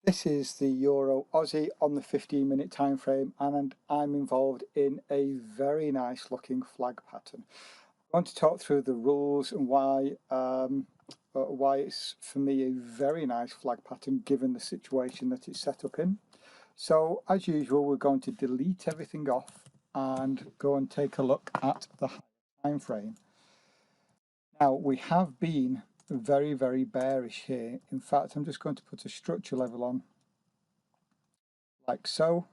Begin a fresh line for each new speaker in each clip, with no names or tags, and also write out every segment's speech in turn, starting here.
This is the Euro Aussie on the 15-minute time frame, and I'm involved in a very nice looking flag pattern. I want to talk through the rules and why it's for me a very nice flag pattern given the situation that it's set up in. So as usual, we're going to delete everything off and go and take a look at the time frame. Now we have been very bearish here. In fact, I'm just going to put a structure level on like so,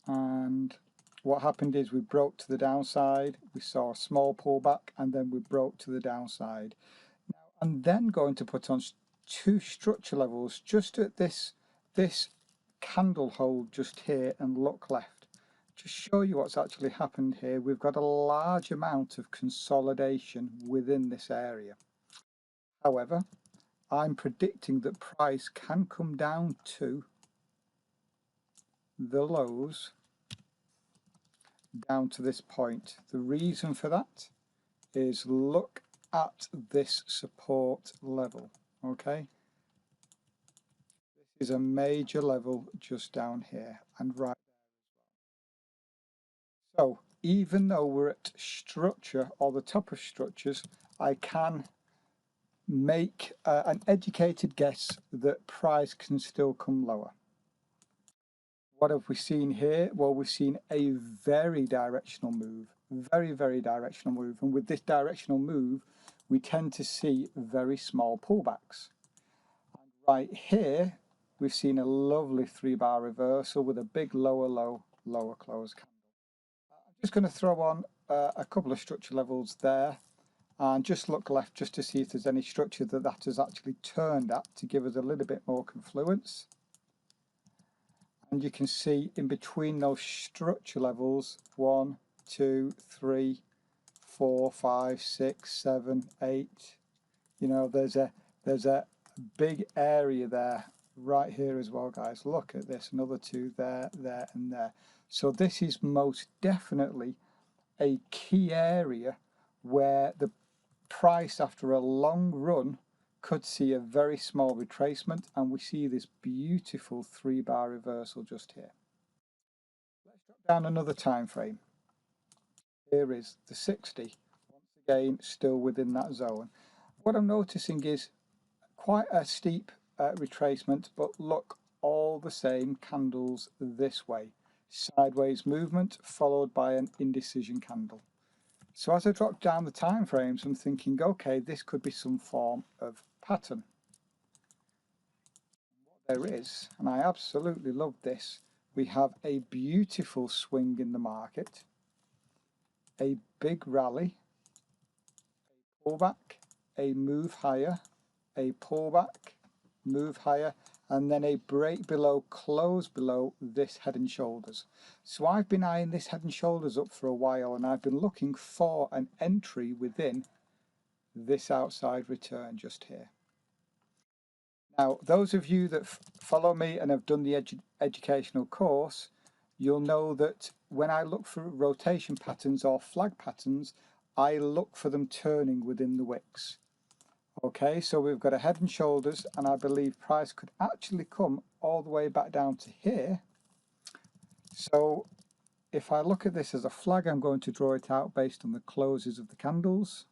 and what happened is we broke to the downside, we saw a small pullback, and then we broke to the downside. Now I'm then going to put on two structure levels just at this candle hold just here and look left to show you what's actually happened here. We've got a large amount of consolidation within this area. However, I'm predicting that price can come down to the lows down to this point. The reason for that is look at this support level. Okay, this is a major level just down here and right there. So even though we're at structure or the top of structures, I can make an educated guess that price can still come lower. What have we seen here? Well, we've seen a very directional move, very directional move. And with this directional move, we tend to see very small pullbacks. And right here, we've seen a lovely 3-bar reversal with a big lower low, lower close candle. I'm just going to throw on a couple of structure levels there and just look left just to see if there's any structure that has actually turned at to give us a little bit more confluence. And you can see in between those structure levels 1, 2, 3, 4, 5, 6, 7, 8. You know, there's a big area there right here as well, guys. Look at this, another 2 there, there, and there. So this is most definitely a key area where the price, after a long run, could see a very small retracement, and we see this beautiful 3-bar reversal just here. Let's drop down another time frame. Here is the 60, once again still within that zone. What I'm noticing is quite a steep retracement, but look, all the same candles this way. Sideways movement followed by an indecision candle. So as I drop down the time frames, I'm thinking, okay, this could be some form of pattern. What there is, and I absolutely love this, we have a beautiful swing in the market, a big rally, a pullback, a move higher, a pullback, move higher, and then a break below, close below this head and shoulders. So I've been eyeing this head and shoulders up for a while, and I've been looking for an entry within this outside return just here. Now, those of you that follow me and have done the educational course, you'll know that when I look for rotation patterns or flag patterns, I look for them turning within the wicks. Okay, so we've got a head and shoulders, and I believe price could actually come all the way back down to here. So if I look at this as a flag, I'm going to draw it out based on the closes of the candles.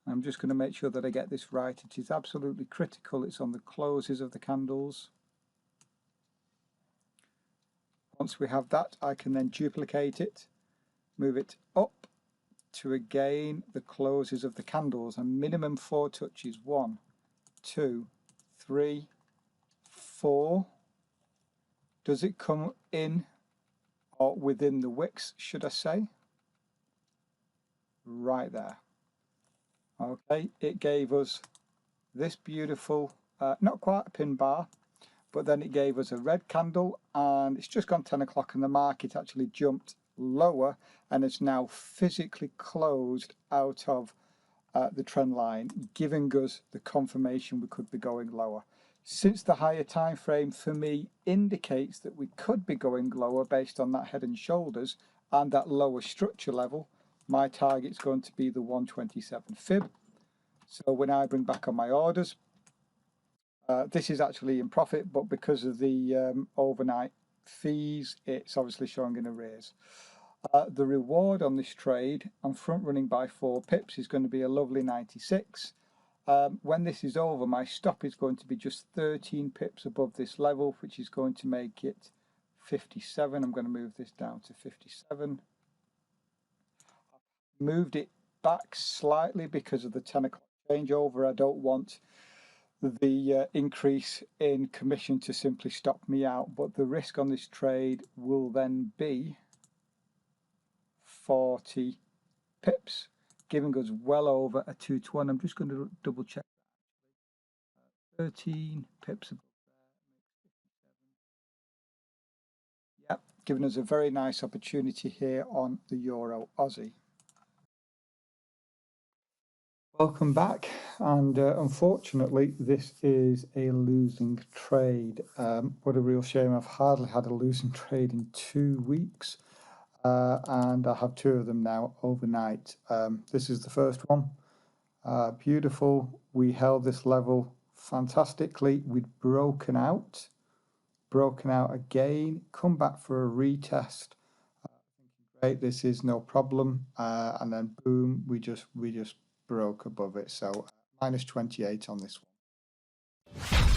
I'm just going to make sure that I get this right. It is absolutely critical. It's on the closes of the candles. Once we have that, I can then duplicate it, move it up to again the closes of the candles, and minimum 4 touches. 1, 2, 3, 4. Does it come in or within the wicks, should I say? Right there. Okay, it gave us this beautiful, not quite a pin bar, but then it gave us a red candle, and it's just gone 10 o'clock and the market actually jumped lower and it's now physically closed out of the trend line, giving us the confirmation we could be going lower. Since the higher time frame for me indicates that we could be going lower based on that head and shoulders and that lower structure level, my target's going to be the 127 fib. So when I bring back on my orders, This is actually in profit, but because of the overnight fees, it's obviously showing in arrears. The reward on this trade, I'm front running by 4 pips, is going to be a lovely 96. When this is over, my stop is going to be just 13 pips above this level, which is going to make it 57. I'm going to move this down to 57. Moved it back slightly because of the 10 o'clock changeover. I don't want the increase in commission to simply stop me out, but the risk on this trade will then be 40 pips, giving us well over a 2-to-1. I'm just going to double check. 13 pips above there. Yep, giving us a very nice opportunity here on the Euro Aussie. Welcome back, and unfortunately this is a losing trade. What a real shame. I've hardly had a losing trade in 2 weeks, and I have 2 of them now overnight. This is the first one. Beautiful. We held this level fantastically. We'd broken out again, come back for a retest. Great, this is no problem, and then boom, we just broke above it. So minus 28 on this one.